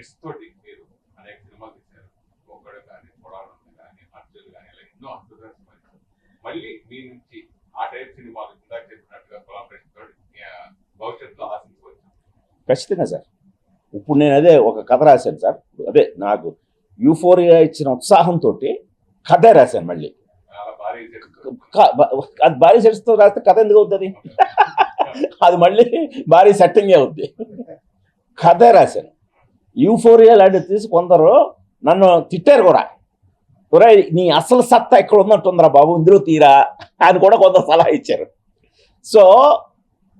Sets తోటి మీరు అనేక సినిమాలు తీశారు. ఒక్కడు కానీ, చూడాలని కానీ, అర్జున్ కానీ ఇలా ఎన్నో అద్భుతమైన సినిమాలు. మళ్ళీ మీ నుంచి ఆ టైప్ సినిమాలు ఇందాక చెప్పినట్టుగా కొలాబరేషన్ తోటి భవిష్యత్తులో ఆశించవచ్చు. ఖచ్చితంగా సార్. ఇప్పుడు నేను అదే ఒక కథ రాశాను సార్. అదే నాకు యూఫోరియా ఇచ్చిన ఉత్సాహంతో కథ రాశాను మళ్ళీ. అది భారీ సెట్స్తో రాస్తే కథ ఎందుకు అవుతుంది? అది మళ్ళీ భారీ సెట్టింగే అవుద్ది. కథ రాశాను. యూఫోరియా లాంటివి తీసి కొందరు నన్ను తిట్టారు కూడా. నీ అసలు సత్తా ఎక్కడ ఉన్నట్టుందిరా బాబు, ఇందులో తీరా అని కూడా కొందరు సలహా ఇచ్చారు. సో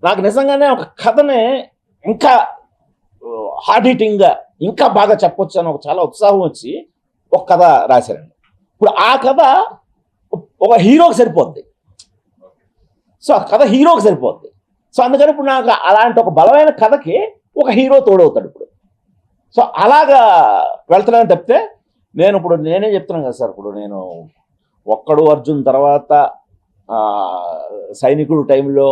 నాకు నిజంగానే ఒక కథని ఇంకా హార్డ్ హిట్టింగ్గా ఇంకా బాగా చెప్పొచ్చు అని ఒక చాలా ఉత్సాహం వచ్చి ఒక కథ రాశారండి. ఇప్పుడు ఆ కథ ఒక హీరోకి సరిపోద్ది. సో ఆ కథ హీరోకి సరిపోద్ది. సో అందుకని ఇప్పుడు నాకు అలాంటి ఒక బలమైన కథకి ఒక హీరో తోడవుతాడు ఇప్పుడు. సో అలాగా వెళ్తున్నాను తప్పితే నేనే చెప్తున్నాను కదా సార్. ఇప్పుడు నేను ఒక్కడు అర్జున్ తర్వాత సైనికుడు టైంలో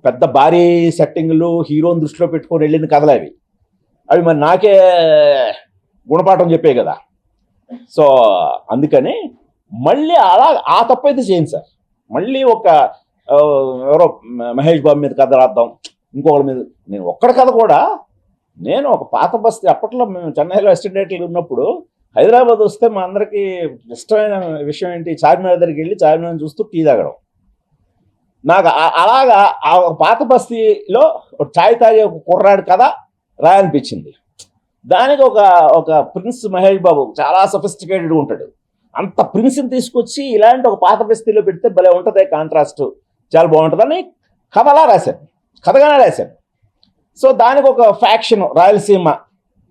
పెద్ద భారీ సెట్టింగ్లు హీరోని దృష్టిలో పెట్టుకొని వెళ్ళిన కథలు అవి మరి నాకే గుణపాఠం చెప్పే కదా. సో అందుకని మళ్ళీ అలా ఆ తప్పైతే చేయండి సార్. మళ్ళీ ఒక ఎవరో మహేష్ బాబు మీద కథ రాద్దాం, ఇంకొకరి మీద. నేను ఒక్కడి కథ కూడా నేను ఒక పాత బస్తీ అప్పట్లో మేము చెన్నైలో అసిస్టెంట్ ఉన్నప్పుడు హైదరాబాద్ వస్తే మా అందరికీ ఇష్టమైన విషయం ఏంటి, చార్మినార్ దగ్గరికి వెళ్ళి చార్మినార్ చూస్తూ టీ తాగడం. నాకు అలాగా ఆ పాత బస్తీలో ఛాయ్ తాగే ఒక కుర్రాడి కథ రాయనిపించింది. దానికి ఒక ప్రిన్స్ మహేష్ బాబు చాలా సఫిస్టికేటెడ్గా ఉంటాడు. అంత ప్రిన్స్ని తీసుకొచ్చి ఇలాంటి ఒక పాత బస్తీలో పెడితే భలే ఉంటుంది, కాంట్రాస్ట్ చాలా బాగుంటుందని కథలా రాశాను, కథగానే రాశాను. సో దానికి ఒక ఫ్యాక్షన్ రాయలసీమ,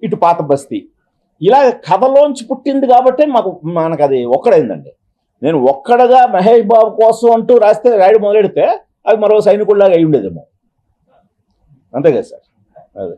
ఇటు పాత బస్తీ, ఇలా కథలోంచి పుట్టింది కాబట్టి మనకు అది ఒక్కడైందండి. నేను ఒక్కడగా మహేష్ బాబు కోసం అంటూ రాయడం మొదలెడితే అది మరో సైనికుడిలాగా అయి ఉండేదేమో. అంతే కదా సార్. అదే